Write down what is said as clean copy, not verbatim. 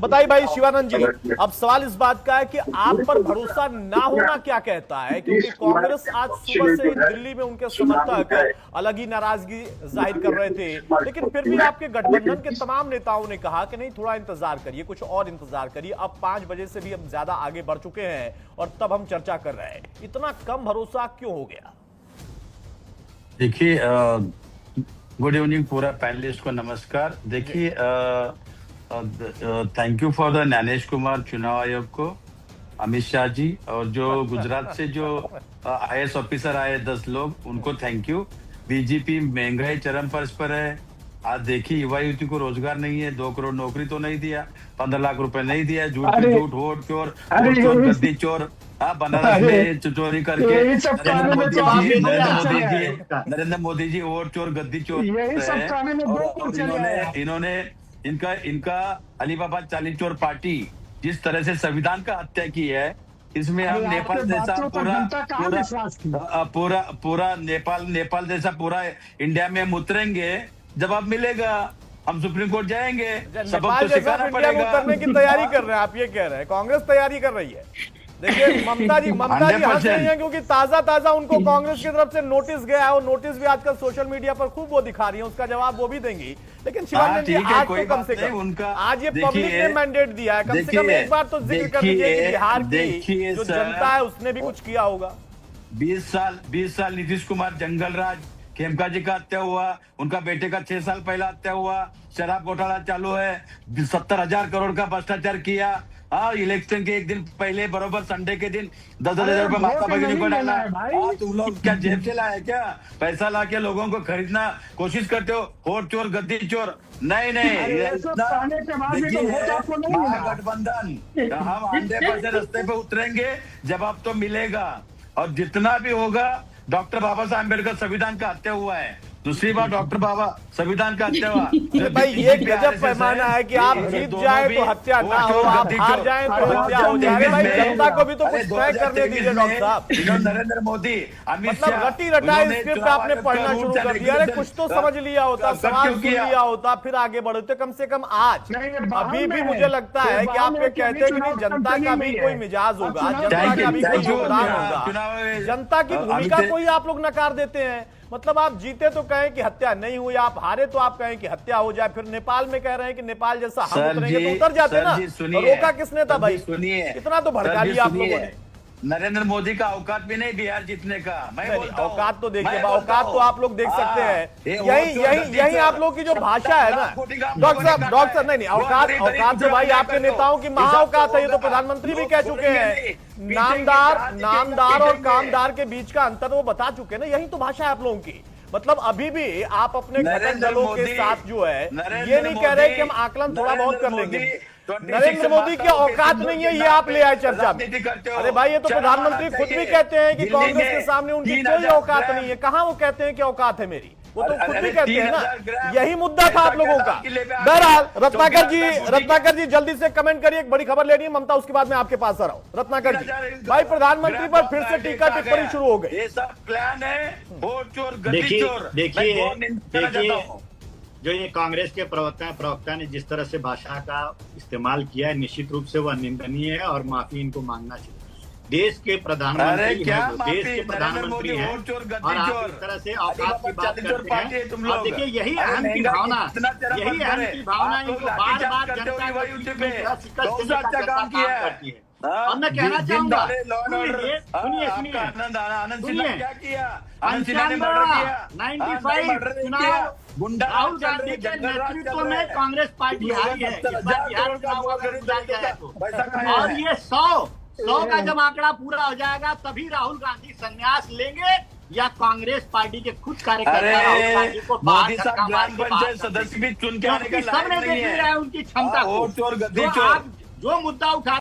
बताइए भाई शिवानंद जी, अब सवाल इस बात का है कि आप पर भरोसा ना होना क्या कहता है, क्योंकि कांग्रेस आज सुबह से दिल्ली में उनके समर्थक अलग ही नाराजगी जाहिर कर रहे थे, लेकिन फिर भी आपके गठबंधन के तमाम नेताओं ने कहा कि नहीं, थोड़ा इंतजार करिए, कुछ और इंतजार करिए, अब 5 बजे से भी हम ज्यादा आगे बढ़ चुके हैं और तब हम चर्चा कर रहे हैं। इतना कम भरोसा क्यों हो गया? देखिए, गुड इवनिंग पूरा पैनलिस्ट को नमस्कार। देखिए, thank you for the Gyanesh Kumar चुनाव आयोग को, अमित शाह जी, और जो गुजरात से जो IAS ऑफिसर आए 10 लोग, उनको थैंक यू। बीजेपी महंगाई चरम पर है। आज देखिए, युवा युवती को रोजगार नहीं है, 2 करोड़ नौकरी तो नहीं दिया, 15 लाख रुपए नहीं दिया, झूठ पे झूठ, वोट चोर, गद्दी चोर, बनारस में चोरी करके नरेंद्र मोदी जी वोट चोर, गद्दी चोर। इनका अलीबाबा चालीस चोर पार्टी जिस तरह से संविधान का हत्या की है, इसमें हम नेपाल जैसा पूरा नेपाल जैसा पूरा इंडिया में हम उतरेंगे। जवाब मिलेगा, हम सुप्रीम कोर्ट जाएंगे, सबक तो सिखाना पड़ेगा। उतरने की तैयारी कर रहे हैं आप, ये कह रहे हैं कांग्रेस तैयारी कर रही है। देखिए, ममता जी हंस रही हैं क्योंकि ताजा उनको कांग्रेस की तरफ से नोटिस गया है, और नोटिस भी आजकल सोशल मीडिया पर खूब वो दिखा रही है, उसका जवाब वो भी देंगी। लेकिन शिवानंद जी, आज तो कम से कम उनका आज ये पब्लिक ने मैंडेट दिया है, कम से कम एक बार तो जिक्र कर दीजिए कि बिहार की जो जनता है उसने भी कुछ किया होगा। 20 साल नीतीश कुमार जंगल राज, खेमका जी का हत्या हुआ, उनका बेटे का 6 साल पहला हत्या हुआ, शराब घोटाला चालू है, 70,000 करोड़ का भ्रष्टाचार किया। इलेक्शन के एक दिन पहले बरोबर संडे के दिन 10,000 रुपए माता भगिनी को डाला। तुम लोग क्या जेब से लाए क्या? पैसा ला के लोगों को खरीदना कोशिश करते हो, वोट चोर, गद्दी चोर। नहीं, गठबंधन हम 100% रास्ते पे उतरेंगे, जवाब तो मिलेगा। और जितना भी होगा, डॉक्टर बाबा साहब अम्बेडकर संविधान का हत्या हुआ है, दूसरी बार डॉक्टर बाबा संविधान का हत्या हुआ। भाई ये गजब पैमाना है कि आप जीत जाए तो हत्या ना हो, आप हार जाए तो हत्या हो जाए। भाई जनता को भी तो कुछ तय करने दीजिए डॉक्टर साहब। नरेंद्र मोदी, अमित शाह, रटी रटाई स्क्रिप्ट आपने पढ़ना शुरू कर दिया। अरे कुछ तो समझ लिया होता, सवाल सुन लिया होता, फिर आगे बढ़ते। कम से कम आज अभी भी मुझे लगता है कि आप ये कहते हैं कि नहीं, जनता का भी कोई मिजाज होगा, जनता का भी कोई योगदान होगा, जनता की भूमिका को ही आप लोग नकार देते हैं। मतलब आप जीते तो कहें कि हत्या नहीं हुई, आप हारे तो आप कहें कि हत्या हो जाए, फिर नेपाल में कह रहे हैं कि नेपाल जैसा हम उतरेंगे तो उतर जाते ना। रोका किसने था भाई? सुनिए, इतना तो भड़का लिया आप लोगों ने। नरेंद्र मोदी का औकात भी नहीं बिहार जीतने का। मैं औकात तो देखिए, औकात तो आप लोग देख सकते हैं। यही आप लोग की जो भाषा है ना डॉक्टर साहब, नहीं, औकात तो भाई आपके नेताओं की महा औकात है, ये तो प्रधानमंत्री भी कह चुके हैं। नामदार और कामदार के बीच का अंतर वो बता चुके हैं ना, यही तो भाषा है आप लोगों की। मतलब अभी भी आप अपने घटक दलों के साथ जो है ये नहीं कह रहे कि हम आकलन थोड़ा बहुत कर लेंगे। नरेंद्र मोदी की औकात नहीं है, ये आप ले आए चर्चा में। अरे भाई, ये तो प्रधानमंत्री खुद भी कहते हैं कि कांग्रेस के सामने उनकी कोई औकात नहीं है। कहां वो कहते हैं कि औकात है मेरी? वो तो खुद भी कहते हैं ना। यही मुद्दा था आप लोगों का। बहरहाल रत्नाकर जी जल्दी से कमेंट करिए, एक बड़ी खबर लेनी है ममता, उसके बाद मैं आपके पास आ रहा हूँ। रत्नाकर जी, भाई प्रधानमंत्री पर फिर से टीका टिप्पणी शुरू हो गई। ये सब प्लान है, वोट चोर, गद्दी चोर। देखिए, जो ये कांग्रेस के प्रवक्ता ने जिस तरह से भाषा का इस्तेमाल किया है, निश्चित रूप से वह निंदनीय है और माफी इनको मांगना चाहिए। देश के प्रधानमंत्री हैं, देश के प्रधानमंत्री हैं, और आप इस तरह से औकात की बात करते हैं। और देखिए, यही अहम की भावना इनको बार-बार जनता को काम करती है। और मैं कहना चाहूंगा, सुनिए, चुनाव राहुल गांधी के नेतृत्व में कांग्रेस पार्टी हारी है। और ये 100 का जब आंकड़ा पूरा हो जाएगा, तभी राहुल गांधी संन्यास लेंगे या कांग्रेस पार्टी के खुद कार्यकर्ता राहुल गांधी को बाहर सदस्य भी चुन के आने का सबने देख लिया है उनकी क्षमता को। जो मुद्दा उठा